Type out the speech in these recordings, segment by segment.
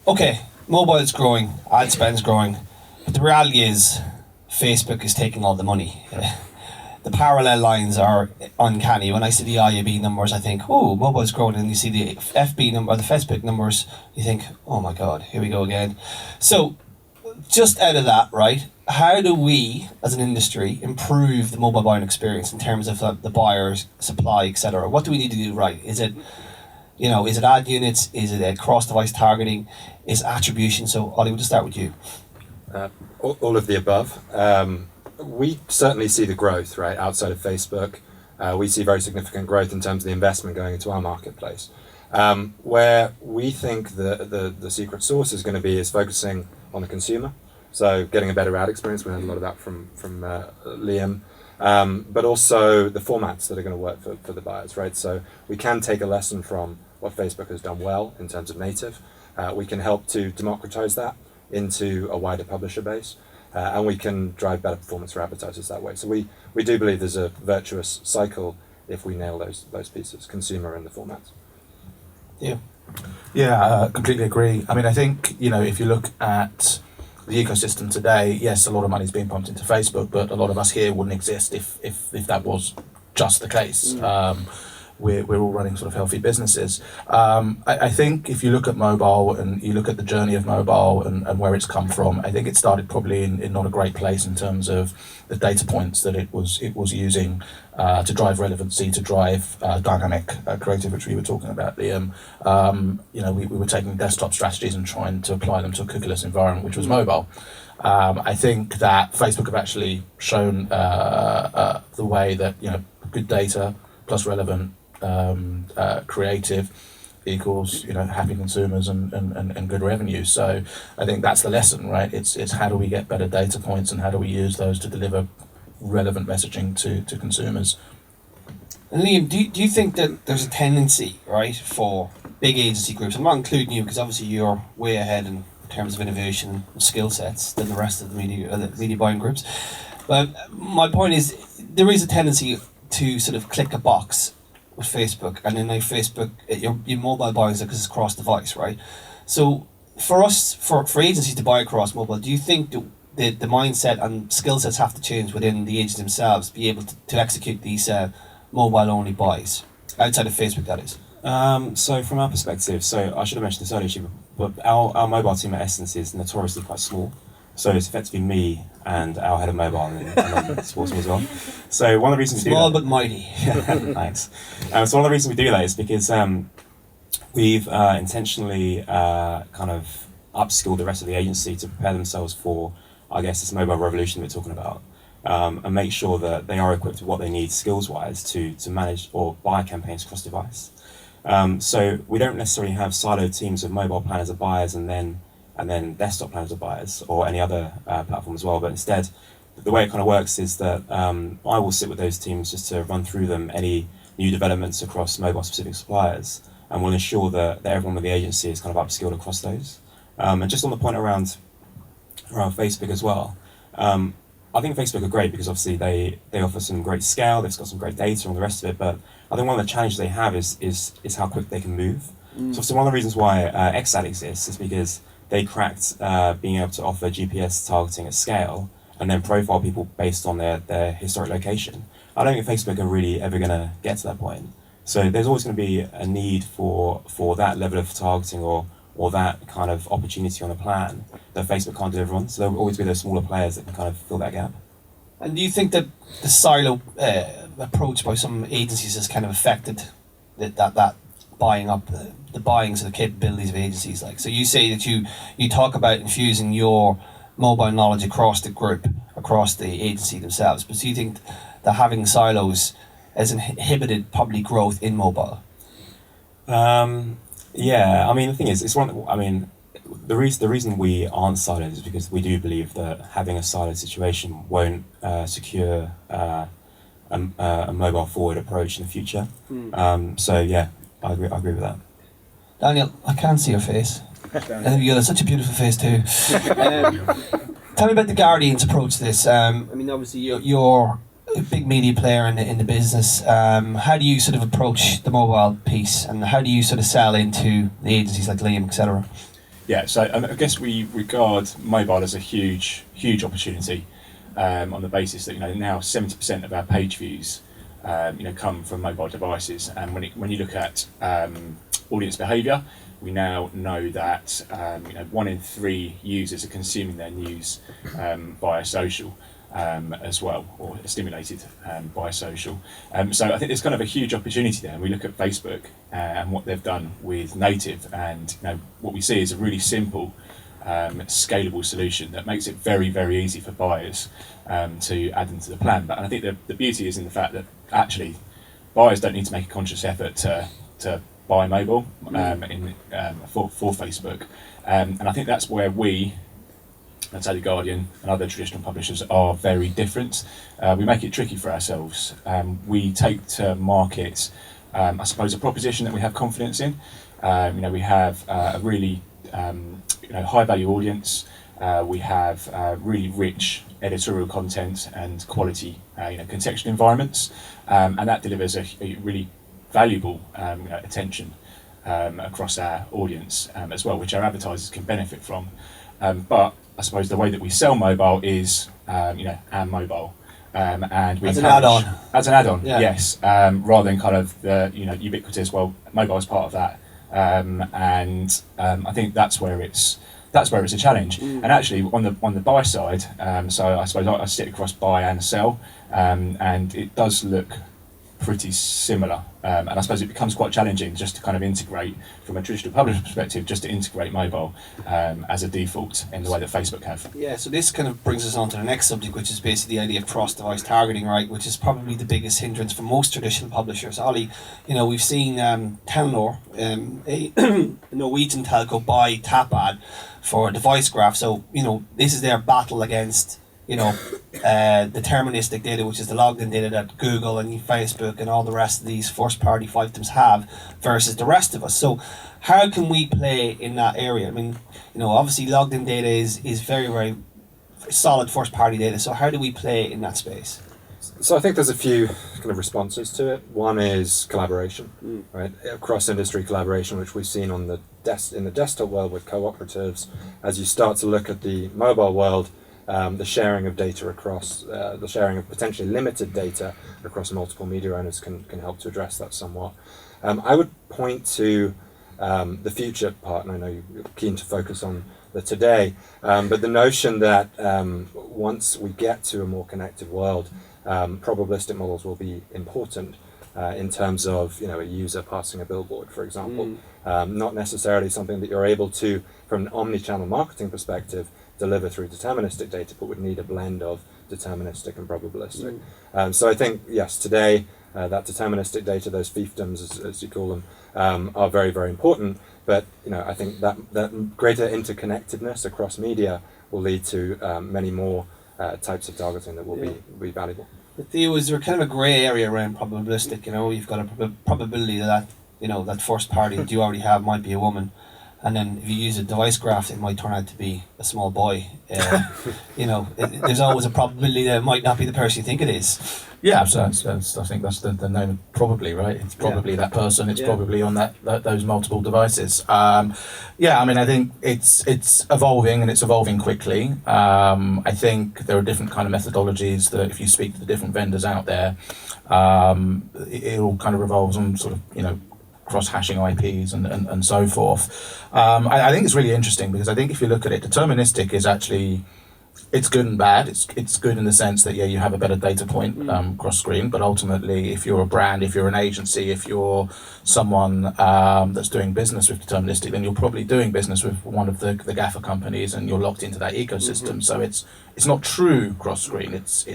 Okay, mobile's growing, ad spend's growing, but the reality is Facebook is taking all the money. The parallel lines are uncanny. When I see the IAB numbers, I think, oh, mobile's growing, and you see the FB number, the Facebook numbers, you think, oh my God, here we go again. So, just out of that, right? How do we, as an industry, improve the mobile buying experience in terms of the buyers, supply, etc.? What do we need to do right? Is it, is it ad units? Is it cross-device targeting? Is it attribution? So, Ollie, we'll just start with you. All of the above. We certainly see the growth, right, outside of Facebook. We see very significant growth in terms of the investment going into our marketplace. Where we think the secret sauce is going to be is focusing on the consumer. So getting a better ad experience. We heard a lot of that from Liam. But also the formats that are going to work for the buyers, right? So we can take a lesson from what Facebook has done well in terms of native. We can help to democratize that into a wider publisher base. And we can drive better performance for advertisers that way. So we do believe there's a virtuous cycle if we nail those pieces, consumer and the formats. Yeah. Yeah, completely agree. I mean, I think, if you look at the ecosystem today, yes, a lot of money is being pumped into Facebook, but a lot of us here wouldn't exist if that was just the case. We're all running sort of healthy businesses. I think if you look at mobile and you look at the journey of mobile and where it's come from, I think it started probably in not a great place in terms of the data points that it was using to drive relevancy, to drive dynamic creative, which we were talking about, Liam. We were taking desktop strategies and trying to apply them to a cookieless environment, which was mobile. I think that Facebook have actually shown the way that good data plus relevant creative equals happy consumers and good revenue. So I think that's the lesson, right? It's how do we get better data points and how do we use those to deliver relevant messaging to consumers. And Liam, do you think that there's a tendency, right, for big agency groups, I'm not including you because obviously you're way ahead in terms of innovation and skill sets than the rest of the media buying groups, but my point is there is a tendency to sort of click a box with Facebook, and then Facebook, your mobile buying because it's cross device, right? So for us, for agencies to buy across mobile, do you think the mindset and skill sets have to change within the agents themselves to be able to execute these mobile only buys outside of Facebook, that is? So from our perspective, so I should have mentioned this earlier, but our mobile team at Essence is notoriously quite small. So it's effectively me and our head of mobile and then Sportsman as well. So one of the reasons we do Small that, but mighty. thanks. So one of the reasons we do that is because we've intentionally kind of upskilled the rest of the agency to prepare themselves for, I guess, this mobile revolution we're talking about, and make sure that they are equipped with what they need skills-wise to manage or buy campaigns cross-device. So we don't necessarily have siloed teams of mobile planners or buyers and then desktop planners or buyers or any other platform as well. But instead, the way it kind of works is that I will sit with those teams just to run through them any new developments across mobile specific suppliers, and we'll ensure that everyone with the agency is kind of upskilled across those. And just on the point around Facebook as well, I think Facebook are great because obviously they offer some great scale, they've got some great data and all the rest of it, but I think one of the challenges they have is how quick they can move. So obviously one of the reasons why XAD exists is because they cracked being able to offer GPS targeting at scale and then profile people based on their historic location. I don't think Facebook are really ever going to get to that point. So there's always going to be a need for that level of targeting or that kind of opportunity on a plan that Facebook can't deliver on. So there will always be those smaller players that can kind of fill that gap. And do you think that the silo approach by some agencies has kind of affected that buying up the buying, so the capabilities of agencies? Like, so you say that you talk about infusing your mobile knowledge across the group, across the agency themselves, but do you think that having silos has inhibited probably growth in mobile? Yeah, I mean the thing is, the reason we aren't siloed is because we do believe that having a siloed situation won't secure a mobile forward approach in the future. So yeah, I agree with that. Daniel, I can't see your face. You got such a beautiful face too. Tell me about the Guardian's approach to this. I mean, obviously you're a big media player in the business. How do you sort of approach the mobile piece, and how do you sort of sell into the agencies like Liam, etc.? Yeah, so I guess we regard mobile as a huge opportunity, on the basis that now 70% of our page views come from mobile devices, and when you look at audience behaviour, we now know that 1 in 3 users are consuming their news via social. As well, or stimulated by social. So I think there's kind of a huge opportunity there. And we look at Facebook and what they've done with native, and what we see is a really simple, scalable solution that makes it very, very easy for buyers to add into the plan. But I think the beauty is in the fact that actually buyers don't need to make a conscious effort to buy mobile for Facebook, and I think that's where I'd say The Guardian and other traditional publishers are very different. We make it tricky for ourselves. We take to market, I suppose, a proposition that we have confidence in. We have a really high value audience. We have really rich editorial content and quality contextual environments, and that delivers a really valuable attention across our audience as well, which our advertisers can benefit from. But I suppose the way that we sell mobile is, and mobile, and we as an add-on. As an add-on, Yeah. yes, rather than kind of the ubiquitous. Well, mobile is part of that, and I think that's where it's a challenge. And actually, on the buy side, so I suppose I sit across buy and sell, and it does look pretty similar, and I suppose it becomes quite challenging just to kind of integrate from a traditional publisher perspective, just to integrate mobile as a default in the way that Facebook have. Yeah, so this kind of brings us on to the next subject, which is basically the idea of cross-device targeting, right? Which is probably the biggest hindrance for most traditional publishers. Ollie, we've seen Telenor, a Norwegian telco, buy Tapad for device graph. So this is their battle against deterministic data, which is the logged in data that Google and Facebook and all the rest of these first party fiefdoms have, versus the rest of us. So how can we play in that area? I mean, obviously logged in data is very, very solid first party data. So how do we play in that space? So I think there's a few kind of responses to it. One is collaboration, right? Across industry collaboration, which we've seen in the desktop world with cooperatives. As you start to look at the mobile world, the sharing of data across, the sharing of potentially limited data across multiple media owners can help to address that somewhat. I would point to the future part, and I know you're keen to focus on the today, but the notion that once we get to a more connected world, probabilistic models will be important in terms of a user passing a billboard, for example. Not necessarily something that you're able to, from an omni-channel marketing perspective, deliver through deterministic data, but would need a blend of deterministic and probabilistic. So I think, yes, today that deterministic data, those fiefdoms, as you call them, are very, very important. But I think that greater interconnectedness across media will lead to many more types of targeting that will be valuable. But is there kind of a grey area around probabilistic? You've got a probability that that first party that you already have might be a woman. And then if you use a device graph, it might turn out to be a small boy. There's always a probability that it might not be the person you think it is. Yeah, so I think that's the name, probably, right? It's probably that person. It's probably on those multiple devices. I mean, I think it's evolving, and it's evolving quickly. I think there are different kind of methodologies that, if you speak to the different vendors out there, it all kind of revolves on sort of cross-hashing IPs and so forth. I think it's really interesting, because I think if you look at it, deterministic is actually, it's good and bad. It's good in the sense that you have a better data point cross screen, but ultimately, if you're a brand, if you're an agency, if you're someone that's doing business with deterministic, then you're probably doing business with one of the gaffer companies, and you're locked into that ecosystem. So it's not true cross screen. It's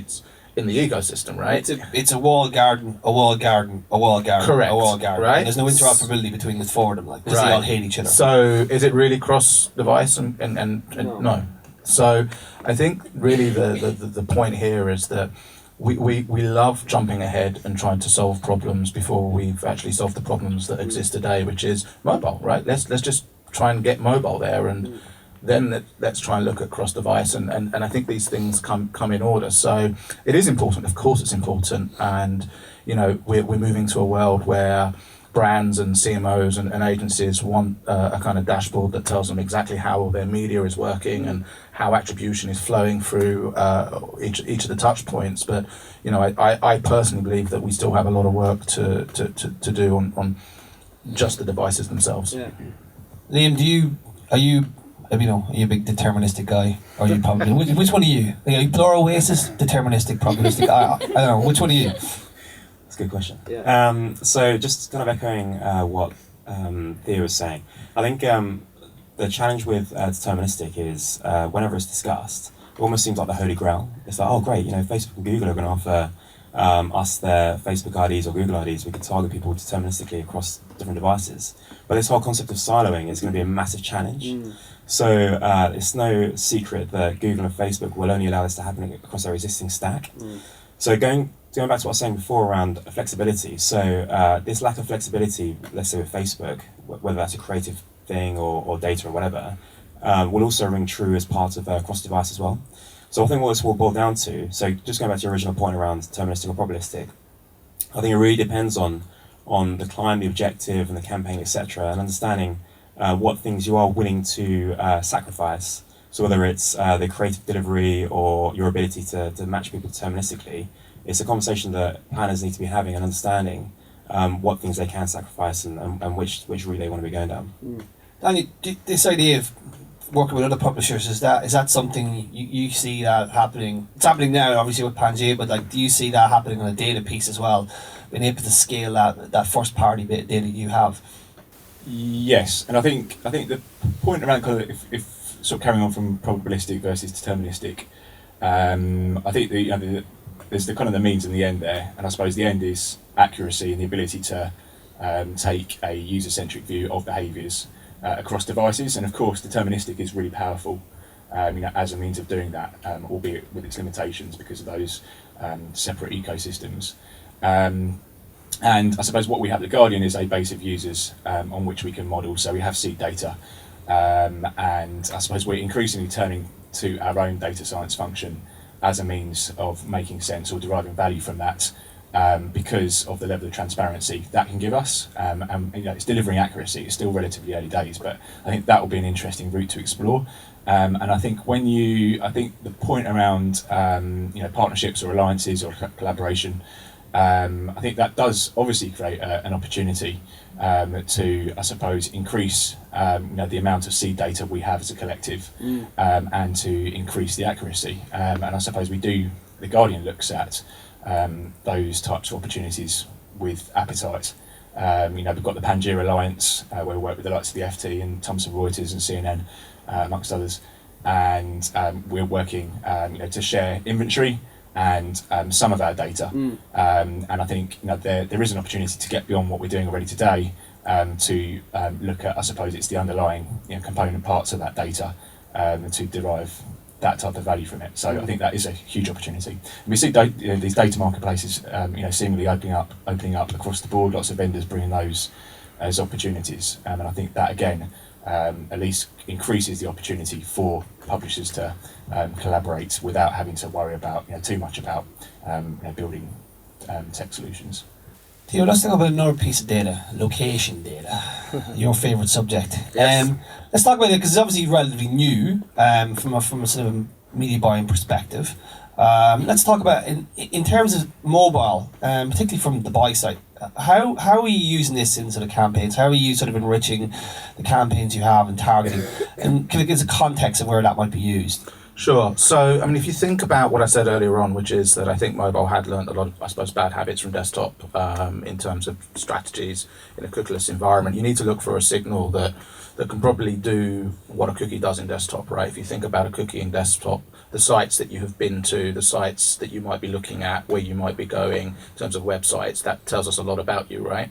in the ecosystem, right? It's a walled garden, a walled garden, a walled garden, correct, a walled garden. right? And there's no interoperability between the four of them, because they all hate each other. So is it really cross-device and no? So I think really the point here is that we love jumping ahead and trying to solve problems before we've actually solved the problems that exist today, which is mobile, right? Let's just try and get mobile there, and then let's try and look at cross-device, and I think these things come in order. So it is important, of course it's important, and we're moving to a world where brands and CMOs and agencies want a kind of dashboard that tells them exactly how their media is working and how attribution is flowing through each of the touch points. But I personally believe that we still have a lot of work to do on just the devices themselves. Yeah. Liam, are you a big deterministic guy? Or are you probably which one are you? Are you Blur Oasis, deterministic, probabilistic? I don't know. Which one are you? That's a good question. Yeah. So just kind of echoing what Theo was saying, I think the challenge with deterministic is whenever it's discussed, it almost seems like the holy grail. It's like, oh great, Facebook and Google are going to offer us their Facebook IDs or Google IDs. We can target people deterministically across different devices. But this whole concept of siloing is going to be a massive challenge. So it's no secret that Google and Facebook will only allow this to happen across their existing stack. So going back to what I was saying before around flexibility, so this lack of flexibility, let's say with Facebook, whether that's a creative thing or data or whatever, will also ring true as part of cross-device as well. So I think what this will boil down to, so just going back to your original point around deterministic or probabilistic, I think it really depends on the client, the objective and the campaign, etc., and understanding what things you are willing to sacrifice. So whether it's the creative delivery or your ability to match people deterministically, it's a conversation that planners need to be having and understanding what things they can sacrifice and which route they want to be going down. Danny, this idea of working with other publishers, is that something you see that happening? It's happening now, obviously, with Pangea, but do you see that happening on a data piece as well? Being able to scale that first party bit of data you have? Yes, and I think the point around kind of if sort of carrying on from probabilistic versus deterministic, I think there's the kind of the means and the end there, and I suppose the end is accuracy and the ability to take a user-centric view of behaviours across devices, and of course deterministic is really powerful as a means of doing that, albeit with its limitations because of those separate ecosystems. And I suppose what we have at The Guardian is a base of users on which we can model. So we have seed data, and I suppose we're increasingly turning to our own data science function as a means of making sense or deriving value from that, because of the level of transparency that can give us. And it's delivering accuracy. It's still relatively early days, but I think that will be an interesting route to explore. And I think I think the point around partnerships or alliances or collaboration, I think that does obviously create an opportunity to, I suppose, increase the amount of seed data we have as a collective, and to increase the accuracy. And I suppose The Guardian looks at those types of opportunities with appetite. We've got the Pangea Alliance, where we work with the likes of the FT and Thomson Reuters and CNN, amongst others, and we're working to share inventory and some of our data. And I think there is an opportunity to get beyond what we're doing already today, to look at, I suppose it's the underlying component parts of that data, and to derive that type of value from it. So I think that is a huge opportunity. And we see these data marketplaces seemingly opening up across the board, lots of vendors bringing those as opportunities, and I think that again at least increases the opportunity for publishers to collaborate without having to worry about too much about building tech solutions. Theo, let's talk about another piece of data, location data, your favourite subject. Yes. Let's talk about it because it's obviously relatively new from a sort of media buying perspective. Let's talk about in terms of mobile, particularly from the buy side. How are you using this in sort of campaigns? How are you sort of enriching the campaigns you have and targeting? And can it give us a context of where that might be used? Sure. So, if you think about what I said earlier on, which is that I think mobile had learned a lot of, I suppose, bad habits from desktop in terms of strategies in a cookieless environment, you need to look for a signal that can probably do what a cookie does in desktop, right? If you think about a cookie in desktop, the sites that you have been to, the sites that you might be looking at, where you might be going in terms of websites, that tells us a lot about you, right?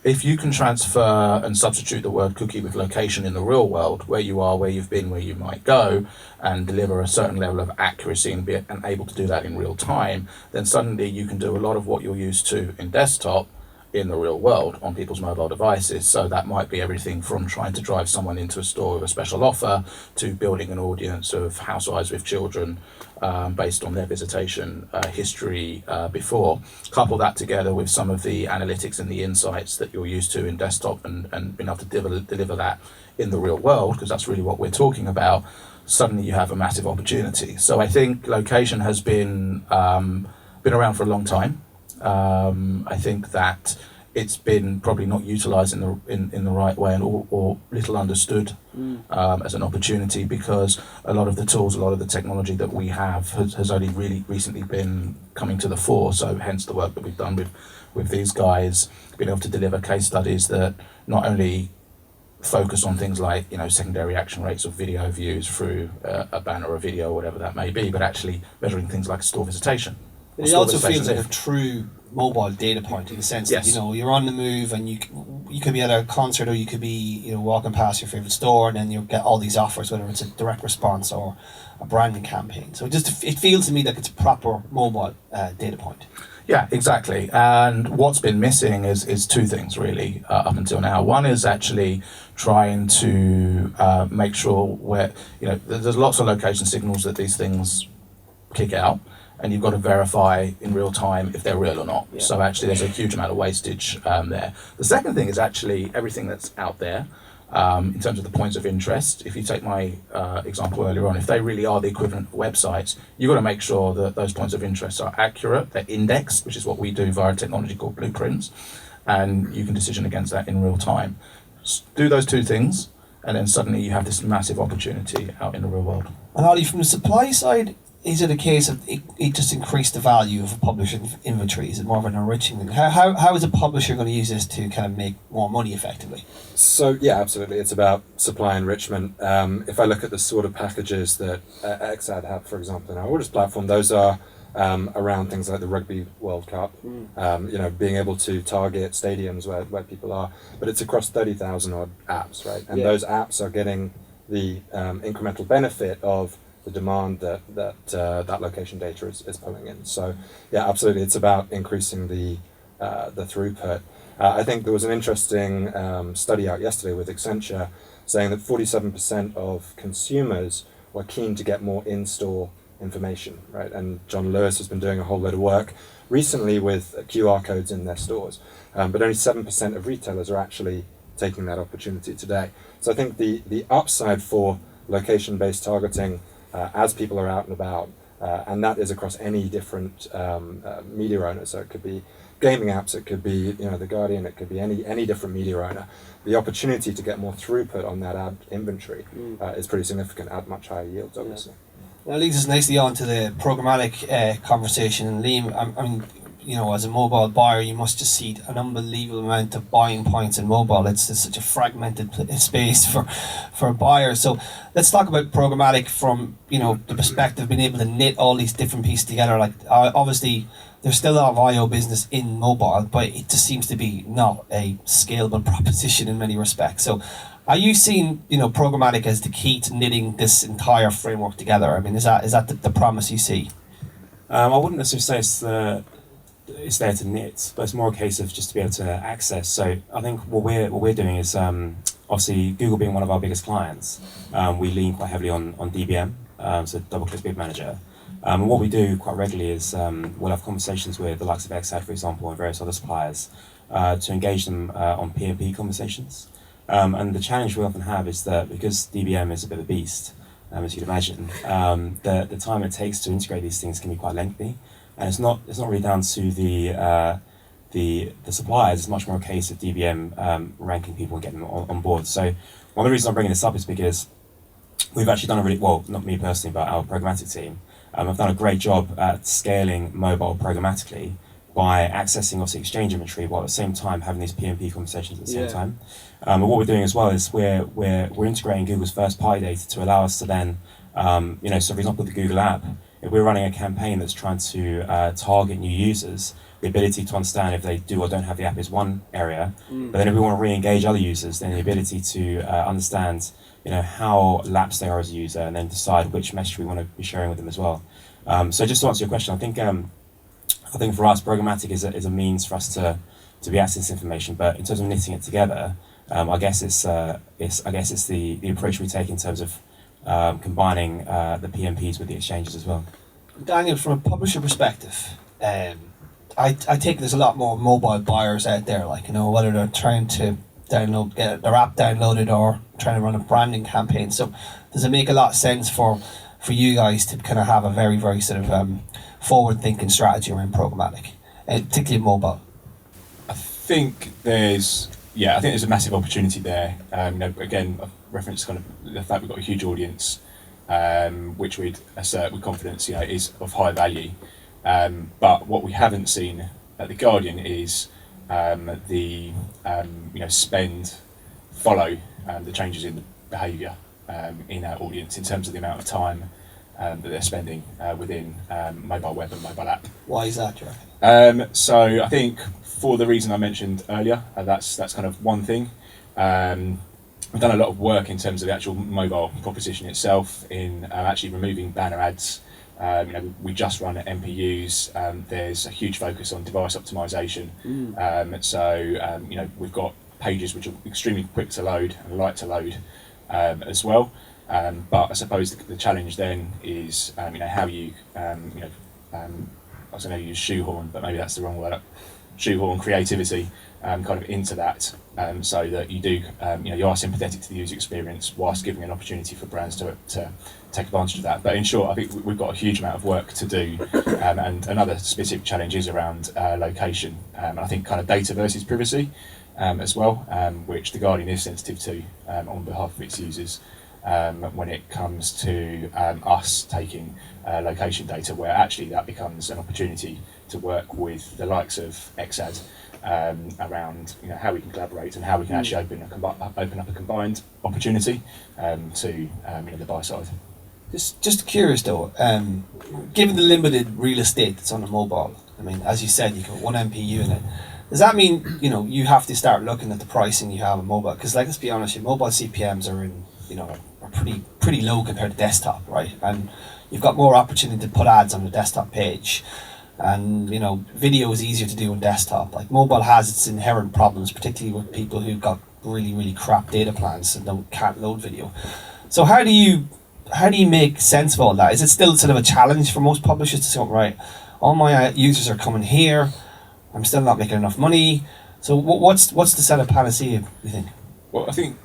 If you can transfer and substitute the word cookie with location in the real world, where you are, where you've been, where you might go, and deliver a certain level of accuracy and able to do that in real time, then suddenly you can do a lot of what you're used to in desktop in the real world on people's mobile devices. So that might be everything from trying to drive someone into a store with a special offer to building an audience of housewives with children based on their visitation history before. Couple that together with some of the analytics and the insights that you're used to in desktop and being able to deliver that in the real world, because that's really what we're talking about. Suddenly you have a massive opportunity. So I think location has been around for a long time. I think that it's been probably not utilised in the right way or little understood as an opportunity, because a lot of the tools, a lot of the technology that we have has only really recently been coming to the fore. So hence the work that we've done with these guys, being able to deliver case studies that not only focus on things like, secondary action rates of video views through a banner or a video or whatever that may be, but actually measuring things like store visitation. It also feels like a true mobile data point in the sense Yes. that you're on the move and you could be at a concert, or you could be walking past your favorite store, and then you'll get all these offers, whether it's a direct response or a branding campaign. So it feels to me like it's a proper mobile data point. Yeah, exactly. And what's been missing is two things really up until now. One is actually trying to make sure where there's lots of location signals that these things kick out, and you've got to verify in real time if they're real or not. Yeah. So actually there's a huge amount of wastage there. The second thing is actually everything that's out there in terms of the points of interest. If you take my example earlier on, if they really are the equivalent of websites, you've got to make sure that those points of interest are accurate, they're indexed, which is what we do via a technology called Blueprints, and you can decision against that in real time. Do those two things, and then suddenly you have this massive opportunity out in the real world. And Ollie, from the supply side, is it a case of it just increased the value of a publisher's inventory? Is it more of an enriching thing? How is a publisher going to use this to kind of make more money effectively? So yeah, absolutely. It's about supply enrichment. If I look at the sort of packages that XAD have, for example, in our orders platform, those are around things like the Rugby World Cup, being able to target stadiums where people are, but it's across 30,000 odd apps, right? And those apps are getting the incremental benefit of the demand that location data is pulling in. So yeah, absolutely, it's about increasing the throughput. I think there was an interesting study out yesterday with Accenture saying that 47% of consumers were keen to get more in-store information, right? And John Lewis has been doing a whole load of work recently with QR codes in their stores, but only 7% of retailers are actually taking that opportunity today. So I think the upside for location-based targeting as people are out and about, and that is across any different media owner. So it could be gaming apps, it could be The Guardian, it could be any different media owner. The opportunity to get more throughput on that ad inventory is pretty significant at much higher yields, obviously. That leads us nicely on to the programmatic conversation. And Liam, I mean, as a mobile buyer, you must just see an unbelievable amount of buying points in mobile. It's such a fragmented space for a buyer. So let's talk about programmatic from the perspective of being able to knit all these different pieces together. Like obviously, there's still a lot of IO business in mobile, but it just seems to be not a scalable proposition in many respects. So are you seeing programmatic as the key to knitting this entire framework together? I mean, is that the promise you see? I wouldn't necessarily say it's there to knit, but it's more a case of just to be able to access. So I think what we're doing is obviously Google being one of our biggest clients, we lean quite heavily on DBM, so DoubleClick Bid Manager. And what we do quite regularly is we'll have conversations with the likes of XAD, for example, and various other suppliers to engage them on P&P conversations. And the challenge we often have is that because DBM is a bit of a beast, as you'd imagine, the time it takes to integrate these things can be quite lengthy. And it's not really down to the suppliers. It's much more a case of DBM ranking people and getting them on board. So one of the reasons I'm bringing this up is because we've actually done a really well, not me personally, but our programmatic team. I've done a great job at scaling mobile programmatically by accessing obviously exchange inventory while at the same time having these P&P conversations at the same time. And what we're doing as well is we're integrating Google's first party data to allow us to then, so for example, the Google app, if we're running a campaign that's trying to target new users, the ability to understand if they do or don't have the app is one area, but then if we want to re-engage other users, then the ability to understand how lapsed they are as a user and then decide which message we want to be sharing with them as well. So just to answer your question, I think for us, programmatic is a means for us to to be accessing information. But in terms of knitting it together, I guess it's the approach we take in terms of combining the PMPs with the exchanges as well. Daniel, from a publisher perspective, I take there's a lot more mobile buyers out there, like, you know, whether they're trying to get their app downloaded or trying to run a branding campaign. So does it make a lot of sense for you guys to kind of have a very, very sort of forward-thinking strategy around programmatic, particularly mobile? I think there's a massive opportunity there. Again, I've referenced kind of the fact we've got a huge audience, which we'd assert with confidence, is of high value. But what we haven't seen at The Guardian is the spend follow the changes in the behaviour in our audience in terms of the amount of time that they're spending within mobile web and mobile app. Why is that, do you reckon? So I think for the reason I mentioned earlier, that's kind of one thing. We've done a lot of work in terms of the actual mobile proposition itself in actually removing banner ads. We just run MPUs. There's a huge focus on device optimization. We've got pages which are extremely quick to load and light to load as well. But I suppose the challenge then is how you I was going to use shoehorn, but maybe that's the wrong word. Shoehorn creativity kind of into that, so that you do you are sympathetic to the user experience whilst giving an opportunity for brands to take advantage of that. But in short, I think we've got a huge amount of work to do, and another specific challenge is around location. I think kind of data versus privacy as well, which The Guardian is sensitive to on behalf of its users. When it comes to us taking location data, where actually that becomes an opportunity to work with the likes of XAD around how we can collaborate and how we can actually open up a combined opportunity to the buy side. Just curious though, given the limited real estate that's on the mobile, I mean, as you said, you got one MPU in it. Does that mean you have to start looking at the pricing you have on mobile? Because let's be honest, your mobile CPMs are are pretty low compared to desktop, right? And you've got more opportunity to put ads on the desktop page, and video is easier to do on desktop. Like, mobile has its inherent problems, particularly with people who've got really crap data plans and can't load video. So how do you make sense of all that? Is it still sort of a challenge for most publishers to say, right, all my users are coming here, I'm still not making enough money? So what's the set of panacea, you think? Well, I think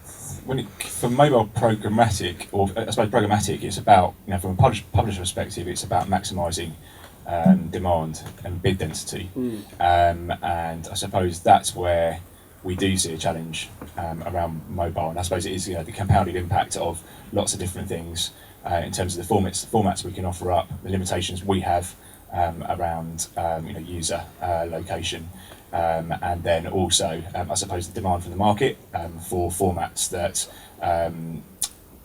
for mobile programmatic, or I suppose programmatic, it's about, from a publisher perspective, it's about maximising demand and bid density. And I suppose that's where we do see a challenge around mobile. And I suppose it is the compounded impact of lots of different things in terms of the formats we can offer up, the limitations we have around user location. And then also, I suppose, the demand from the market for formats that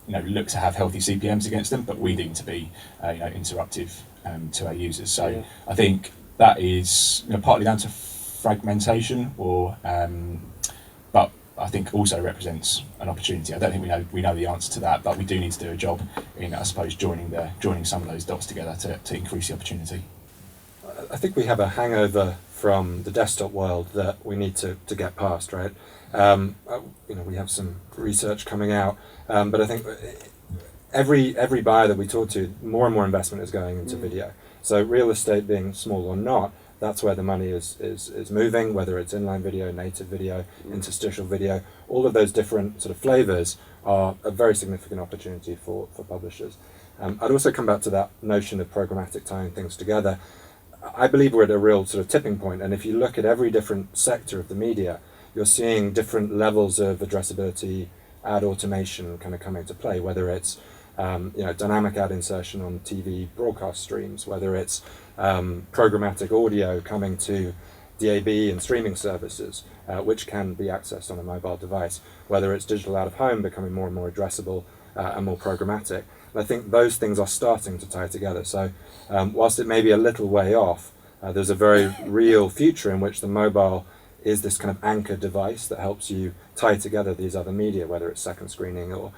look to have healthy CPMs against them, but we deem to be interruptive to our users. So yeah. I think that is partly down to fragmentation, but I think also represents an opportunity. I don't think we know the answer to that, but we do need to do a job in, I suppose, joining some of those dots together to increase the opportunity. I think we have a hangover from the desktop world that we need to get past, right? We have some research coming out, but I think every buyer that we talk to, more and more investment is going into video. So real estate being small or not, that's where the money is moving, whether it's inline video, native video, interstitial video. All of those different sort of flavors are a very significant opportunity for publishers. I'd also come back to that notion of programmatic tying things together. I believe we're at a real sort of tipping point, and if you look at every different sector of the media, you're seeing different levels of addressability, ad automation kind of coming into play, whether it's dynamic ad insertion on TV broadcast streams, whether it's programmatic audio coming to DAB and streaming services, which can be accessed on a mobile device, whether it's digital out of home becoming more and more addressable and more programmatic. And I think those things are starting to tie together. So whilst it may be a little way off, there's a very real future in which the mobile is this kind of anchor device that helps you tie together these other media, whether it's second screening or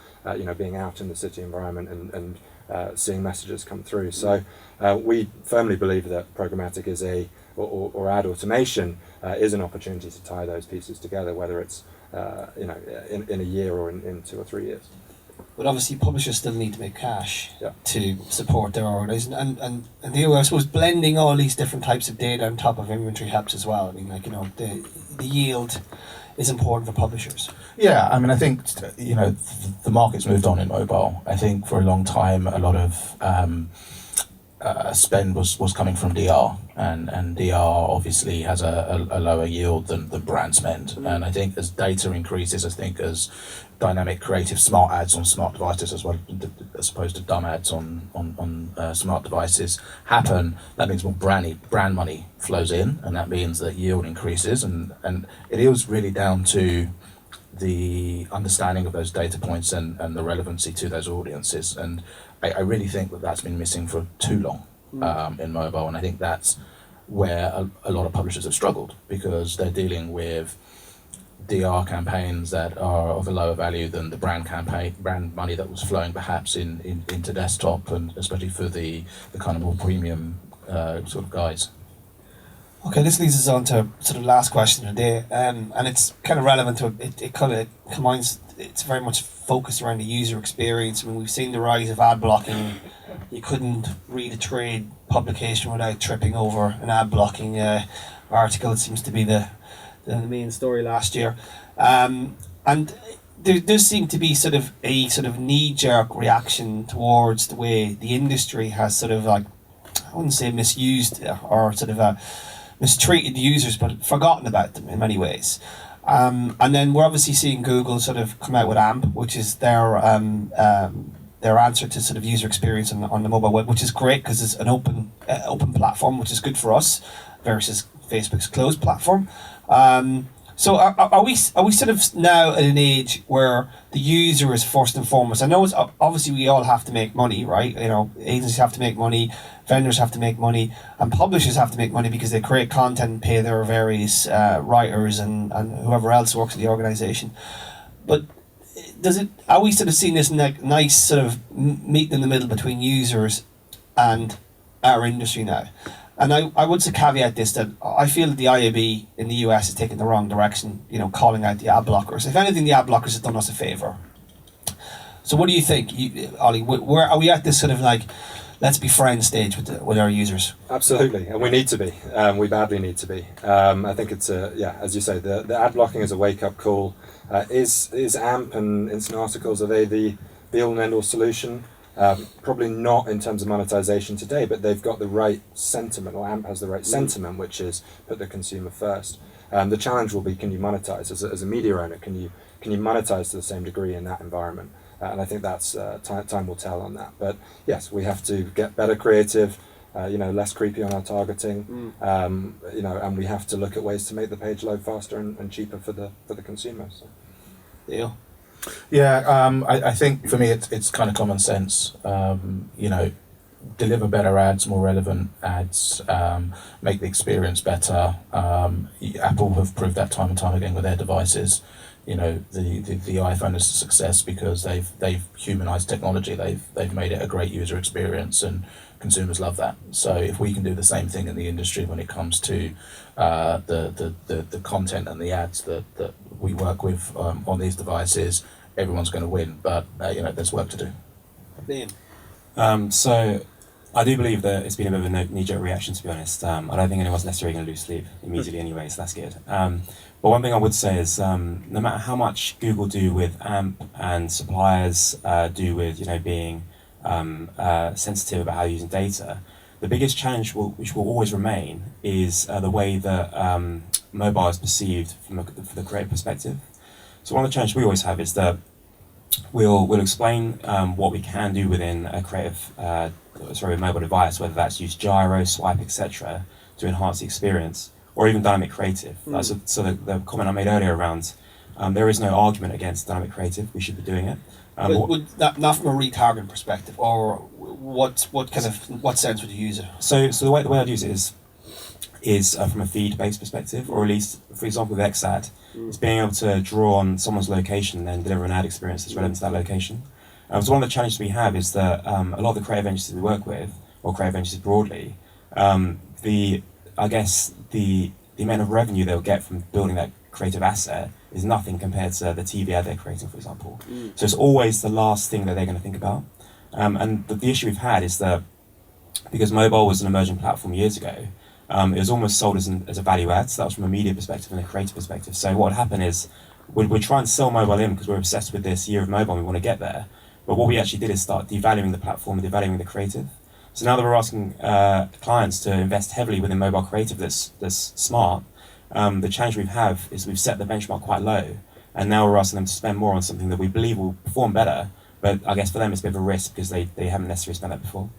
being out in the city environment and seeing messages come through. So we firmly believe that programmatic is a or ad automation is an opportunity to tie those pieces together, whether it's in a year or in 2 or 3 years. But obviously, publishers still need to make cash Yeah. to support their organisation, and I suppose blending all these different types of data on top of inventory helps as well. I mean, the yield is important for publishers. Yeah, I mean, I think the market's moved on in mobile. I think for a long time, a lot of spend was coming from DR, and DR obviously has a lower yield than brand spend. And I think as data increases, I think as dynamic creative smart ads on smart devices as well, as opposed to dumb ads on smart devices happen, that means more brand money flows in, and that means that yield increases, and it is really down to the understanding of those data points and the relevancy to those audiences. And I really think that that's been missing for too long in mobile, and I think that's where a lot of publishers have struggled, because they're dealing with DR campaigns that are of a lower value than the brand money that was flowing perhaps into desktop, and especially for the kind of more premium sort of guys. Okay, this leads us on to sort of last question of the day, and it's kind of relevant to it kind of combines. It's very much focused around the user experience. I mean, we've seen the rise of ad blocking. You couldn't read a trade publication without tripping over an ad blocking article. It seems to be the main story last year, and there does seem to be sort of a knee-jerk reaction towards the way the industry has sort of, like, I wouldn't say misused or sort of mistreated the users, but forgotten about them in many ways. And then we're obviously seeing Google sort of come out with AMP, which is their answer to sort of user experience on the mobile web, which is great because it's an open platform, which is good for us versus Facebook's closed platform. So are we sort of now at an age where the user is first and foremost? I know it's obviously we all have to make money, right? Agencies have to make money, vendors have to make money, and publishers have to make money because they create content and pay their various writers and whoever else works at the organisation. But are we sort of seeing this nice sort of meet in the middle between users and our industry now? And I would caveat this, that I feel that the IAB in the US is taking the wrong direction, calling out the ad blockers. If anything, the ad blockers have done us a favour. So what do you think, Ollie? Where are we at this sort of like, let's be friends stage with our users? Absolutely, and we need to be. We badly need to be. I think it's as you say, the ad blocking is a wake-up call. Is AMP and instant articles, are they the be-all and end-all solution? Probably not in terms of monetization today, but they've got the right sentiment, or AMP has the right sentiment, which is put the consumer first. The challenge will be, can you monetize as a media owner? Can you monetize to the same degree in that environment? And I think that's time will tell on that. But yes, we have to get better creative, less creepy on our targeting, and we have to look at ways to make the page load faster and cheaper for the consumer. So. Deal. Yeah, I think for me it's kind of common sense. Deliver better ads, more relevant ads, make the experience better. Apple have proved that time and time again with their devices. The iPhone is a success because they've humanized technology. They've made it a great user experience, and consumers love that. So if we can do the same thing in the industry when it comes to the content and the ads that we work with on these devices, everyone's going to win. But there's work to do. Liam. So I do believe that it's been a bit of a knee-jerk reaction, to be honest. I don't think anyone's necessarily going to lose sleep immediately anyway, so that's good. But one thing I would say is no matter how much Google do with AMP and suppliers do with being sensitive about how you're using data, the biggest challenge which will always remain is the way that mobile is perceived from the creative perspective. So one of the challenges we always have is that we'll explain what we can do within a mobile device, whether that's use gyro, swipe, etc., to enhance the experience, or even dynamic creative. So the comment I made earlier around there is no argument against dynamic creative. We should be doing it. Would that, not from a retargeting perspective, or what sense would you use it? So the way I'd use it is from a feed-based perspective, or at least, for example, with XAD, it's being able to draw on someone's location and then deliver an ad experience that's relevant to that location. So one of the challenges we have is that a lot of the creative agencies we work with, or creative agencies broadly, I guess the amount of revenue they'll get from building that creative asset is nothing compared to the TV ad they're creating, for example. So it's always the last thing that they're going to think about. And the issue we've had is that because mobile was an emerging platform years ago, it was almost sold as a value add. So that was from a media perspective and a creative perspective. So what would happen is we're trying to sell mobile in because we're obsessed with this year of mobile and we want to get there. But what we actually did is start devaluing the platform and devaluing the creative. So now that we're asking clients to invest heavily within mobile creative that's smart, the challenge we have is we've set the benchmark quite low, and now we're asking them to spend more on something that we believe will perform better. But I guess for them it's a bit of a risk because they haven't necessarily spent that before.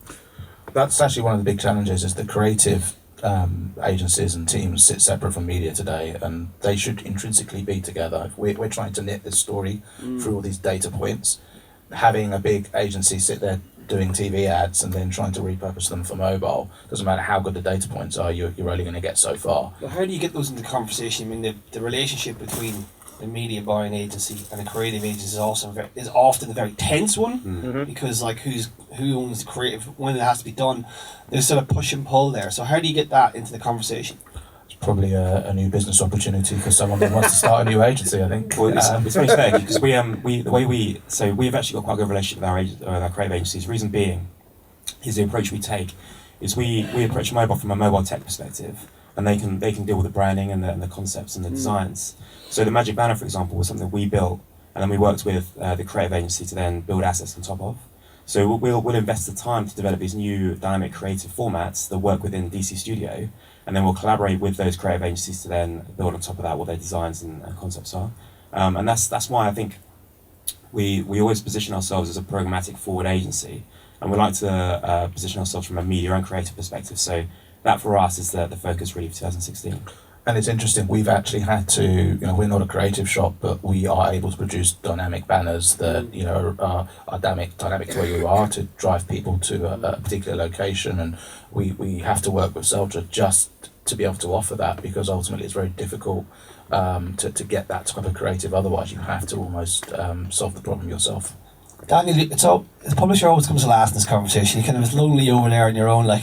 That's actually one of the big challenges, is the creative agencies and teams sit separate from media today, and they should intrinsically be together. If we're trying to knit this story through all these data points. Having a big agency sit there doing TV ads and then trying to repurpose them for mobile, doesn't matter how good the data points are, you're only going to get so far. But how do you get those into conversation? I mean, the relationship between the media buying agency and the creative agency is often a very tense one, because like who owns the creative when it has to be done. There's sort of push and pull there. So how do you get that into the conversation? It's probably a new business opportunity for someone that wants to start a new agency, I think. Well, it's very fair because we've actually got quite a good relationship with our creative agencies. Reason being is the approach we take is we approach mobile from a mobile tech perspective, and they can deal with the branding and the concepts and the designs. So the Magic Banner, for example, was something we built, and then we worked with the creative agency to then build assets on top of. So we'll invest the time to develop these new dynamic creative formats that work within DC Studio, and then we'll collaborate with those creative agencies to then build on top of that what their designs and concepts are. And that's why I think we always position ourselves as a programmatic forward agency, and we like to position ourselves from a media and creative perspective. So that for us is the focus really for 2016. And it's interesting, we've actually had to, we're not a creative shop, but we are able to produce dynamic banners that, are dynamic to where you are, to drive people to a particular location. And we have to work with Zelda just to be able to offer that, because ultimately it's very difficult to get that type of creative. Otherwise, you have to almost solve the problem yourself. Daniel, the publisher always comes last in this conversation. You kind of was lonely over there on your own, like.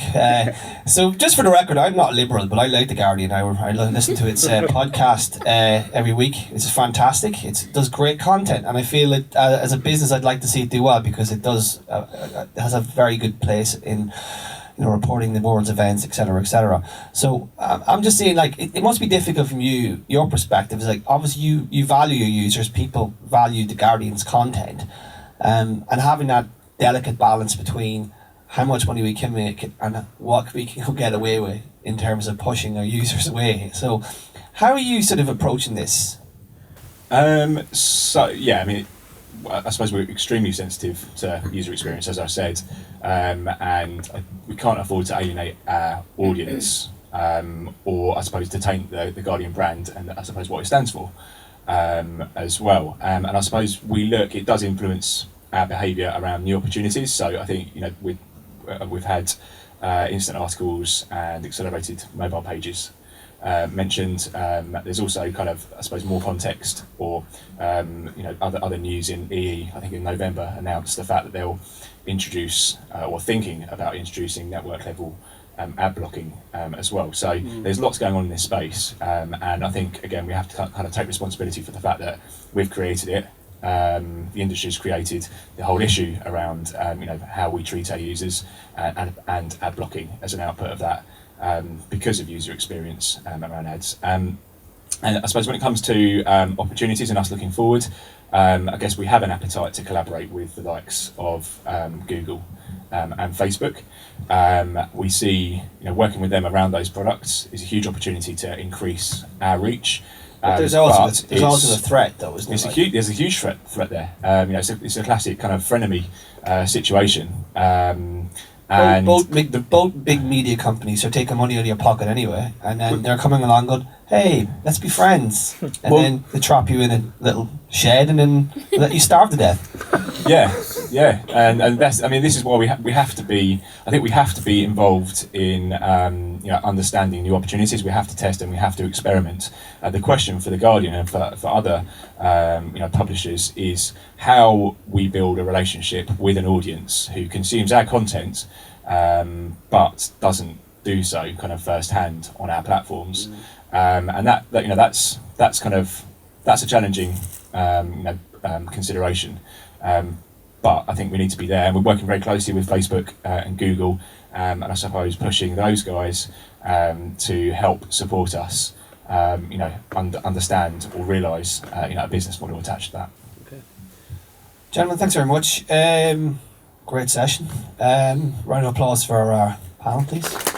So just for the record, I'm not liberal, but I like The Guardian. I listen to its podcast every week. It's fantastic. It does great content, and I feel that as a business, I'd like to see it do well, because it does it has a very good place in reporting the world's events, etc., etc. So I'm just saying, like, it must be difficult from your perspective. Is like, obviously you value your users, people value The Guardian's content. And having that delicate balance between how much money we can make and what we can get away with in terms of pushing our users away. So how are you sort of approaching this? I suppose we're extremely sensitive to user experience, as I said, and we can't afford to alienate our audience, or I suppose to taint the Guardian brand and I suppose what it stands for. As well, and I suppose it does influence our behaviour around new opportunities. So I think we've had instant articles and accelerated mobile pages mentioned. There's also kind of, I suppose, more context, or other news in EE. I think in November announced the fact that they'll introduce or thinking about introducing network level ad blocking as well. So there's lots going on in this space, and I think again we have to kind of take responsibility for the fact that we've created it. The industry's created the whole issue around how we treat our users, and ad blocking as an output of that, because of user experience around ads. And I suppose when it comes to opportunities and us looking forward, I guess we have an appetite to collaborate with the likes of Google and Facebook. We see working with them around those products is a huge opportunity to increase our reach. But there's also the threat, though, isn't it? There's a huge threat there. It's a classic kind of frenemy situation. And both big media companies are taking money out of your pocket anyway, and then they're coming along going, hey, let's be friends. And then they trap you in a little shed and then let you starve to death. Yeah. And that's, this is why we have to be, I think we have to be involved in understanding new opportunities. We have to test and we have to experiment. The question for The Guardian and for other publishers is how we build a relationship with an audience who consumes our content, but doesn't do so kind of firsthand on our platforms, and that you know that's a challenging consideration. But I think we need to be there, and we're working very closely with Facebook and Google, and I suppose pushing those guys to help support us, understand or realise, a business model attached to that. Gentlemen, thanks very much. Great session. Round of applause for our panel, please.